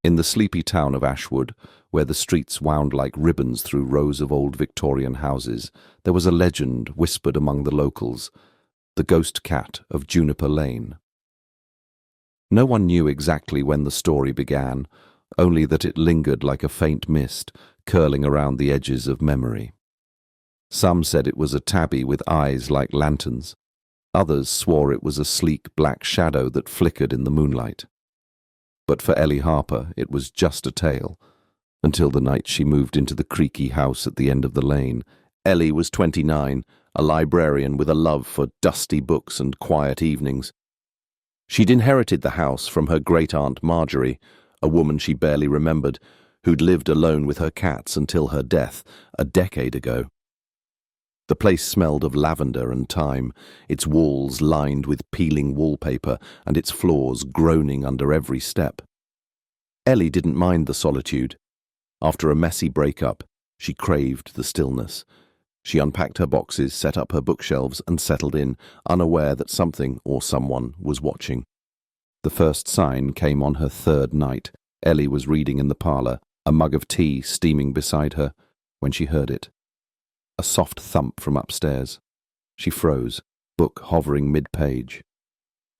In the sleepy town of Ashwood, where the streets wound like ribbons through rows of old Victorian houses, there was a legend whispered among the locals, the ghost cat of Juniper Lane. No one knew exactly when the story began, only that it lingered like a faint mist, curling around the edges of memory. Some said it was a tabby with eyes like lanterns. Others swore it was a sleek black shadow that flickered in the moonlight. But for Ellie Harper, it was just a tale, until the night she moved into the creaky house at the end of the lane. Ellie was 29, a librarian with a love for dusty books and quiet evenings. She'd inherited the house from her great-aunt Marjorie, a woman she barely remembered, who'd lived alone with her cats until her death a decade ago. The place smelled of lavender and thyme, its walls lined with peeling wallpaper and its floors groaning under every step. Ellie didn't mind the solitude. After a messy breakup, she craved the stillness. She unpacked her boxes, set up her bookshelves, and settled in, unaware that something or someone was watching. The first sign came on her third night. Ellie was reading in the parlour, a mug of tea steaming beside her, when she heard it. A soft thump from upstairs. She froze, book hovering mid-page.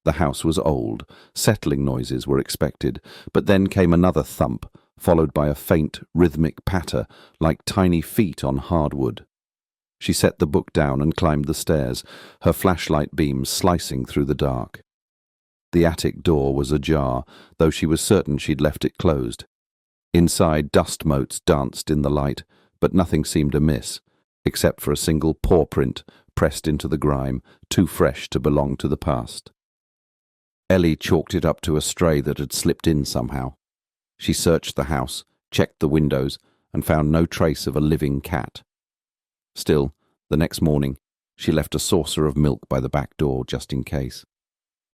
The house was old. Settling noises were expected, but then came another thump, followed by a faint, rhythmic patter, like tiny feet on hardwood. She set the book down and climbed the stairs, her flashlight beam slicing through the dark. The attic door was ajar, though she was certain she'd left it closed. Inside, dust motes danced in the light, but nothing seemed amiss, except for a single paw print pressed into the grime, too fresh to belong to the past. Ellie chalked it up to a stray that had slipped in somehow. She searched the house, checked the windows, and found no trace of a living cat. Still, the next morning, she left a saucer of milk by the back door just in case.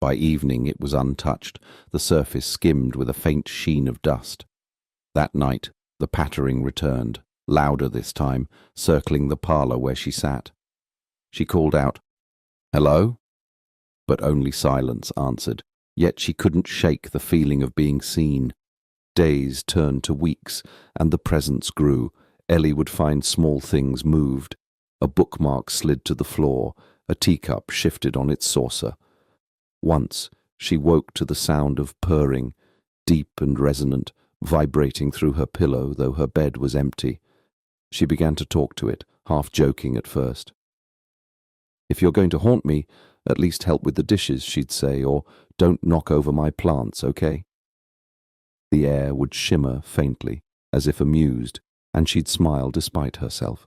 By evening it was untouched, the surface skimmed with a faint sheen of dust. That night, the pattering returned, louder this time, circling the parlour where she sat. She called out, "Hello?" But only silence answered, yet she couldn't shake the feeling of being seen. Days turned to weeks, and the presence grew. Ellie would find small things moved. A bookmark slid to the floor, a teacup shifted on its saucer. Once, she woke to the sound of purring, deep and resonant, vibrating through her pillow, though her bed was empty. She began to talk to it, half joking at first. "If you're going to haunt me, at least help with the dishes," she'd say, or "don't knock over my plants, okay?" The air would shimmer faintly, as if amused, and she'd smile despite herself.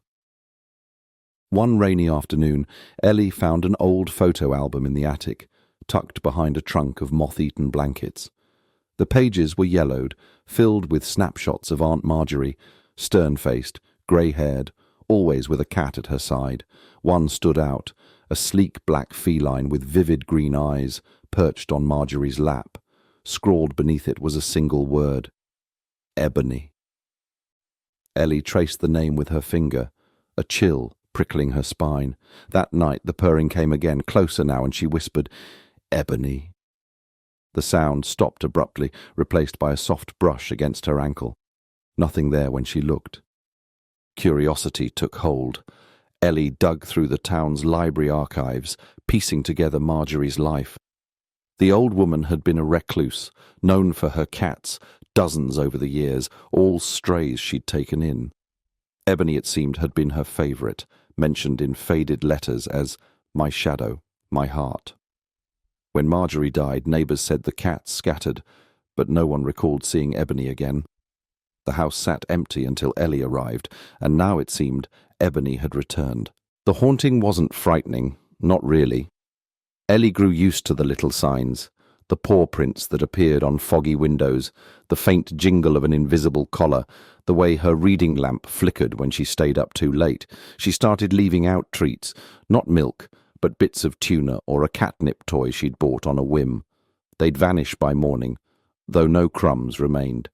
One rainy afternoon, Ellie found an old photo album in the attic, tucked behind a trunk of moth-eaten blankets. The pages were yellowed, filled with snapshots of Aunt Marjorie, stern-faced, grey-haired, always with a cat at her side. One stood out, a sleek black feline with vivid green eyes, perched on Marjorie's lap. Scrawled beneath it was a single word: Ebony. Ellie traced the name with her finger, a chill prickling her spine. That night the purring came again, closer now, and she whispered, "Ebony." The sound stopped abruptly, replaced by a soft brush against her ankle. Nothing there when she looked. Curiosity took hold. Ellie dug through the town's library archives, piecing together Marjorie's life. The old woman had been a recluse, known for her cats, dozens over the years, all strays she'd taken in. Ebony, it seemed, had been her favourite, mentioned in faded letters as "my shadow, my heart." When Marjorie died, neighbours said the cats scattered, but no one recalled seeing Ebony again. The house sat empty until Ellie arrived, and now it seemed Ebony had returned. The haunting wasn't frightening, not really. Ellie grew used to the little signs, the paw prints that appeared on foggy windows, the faint jingle of an invisible collar, the way her reading lamp flickered when she stayed up too late. She started leaving out treats, not milk, but bits of tuna or a catnip toy she'd bought on a whim. They'd vanish by morning, though no crumbs remained.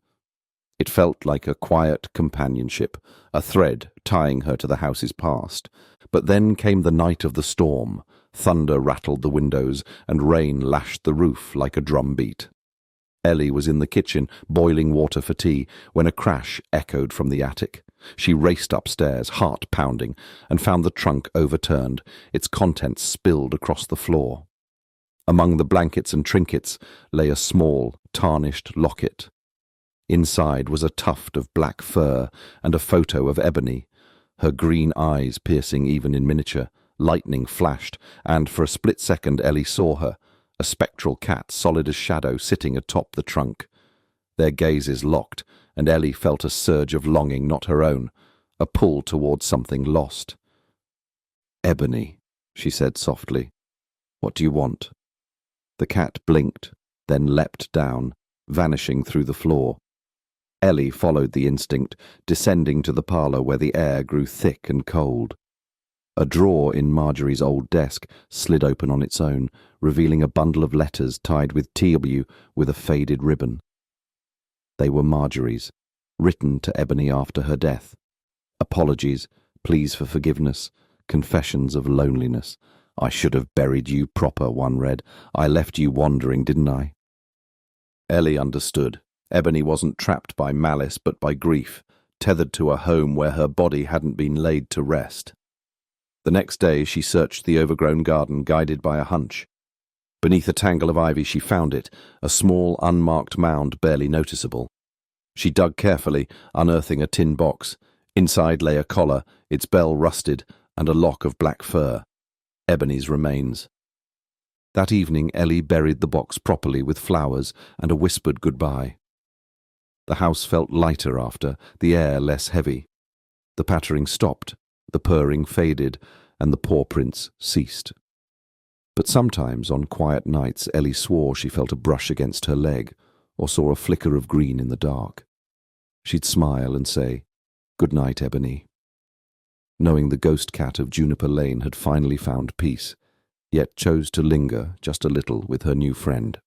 It felt like a quiet companionship, a thread tying her to the house's past. But then came the night of the storm. Thunder rattled the windows, and rain lashed the roof like a drumbeat. Ellie was in the kitchen, boiling water for tea, when a crash echoed from the attic. She raced upstairs, heart pounding, and found the trunk overturned, its contents spilled across the floor. Among the blankets and trinkets lay a small, tarnished locket. Inside was a tuft of black fur and a photo of Ebony, her green eyes piercing even in miniature. Lightning flashed, and for a split second Ellie saw her, a spectral cat solid as shadow sitting atop the trunk. Their gazes locked, and Ellie felt a surge of longing not her own, a pull towards something lost. "Ebony," she said softly. "What do you want?" The cat blinked, then leapt down, vanishing through the floor. Ellie followed the instinct, descending to the parlour where the air grew thick and cold. A drawer in Marjorie's old desk slid open on its own, revealing a bundle of letters tied with TW with a faded ribbon. They were Marjorie's, written to Ebony after her death. Apologies, pleas for forgiveness, confessions of loneliness. "I should have buried you proper," one read. "I left you wandering, didn't I?" Ellie understood. Ebony wasn't trapped by malice but by grief, tethered to a home where her body hadn't been laid to rest. The next day she searched the overgrown garden, guided by a hunch. Beneath a tangle of ivy she found it, a small, unmarked mound barely noticeable. She dug carefully, unearthing a tin box. Inside lay a collar, its bell rusted, and a lock of black fur. Ebony's remains. That evening Ellie buried the box properly with flowers and a whispered goodbye. The house felt lighter after, the air less heavy. The pattering stopped, the purring faded, and the paw prints ceased. But sometimes, on quiet nights, Ellie swore she felt a brush against her leg, or saw a flicker of green in the dark. She'd smile and say, "Good night, Ebony," knowing the ghost cat of Juniper Lane had finally found peace, yet chose to linger just a little with her new friend.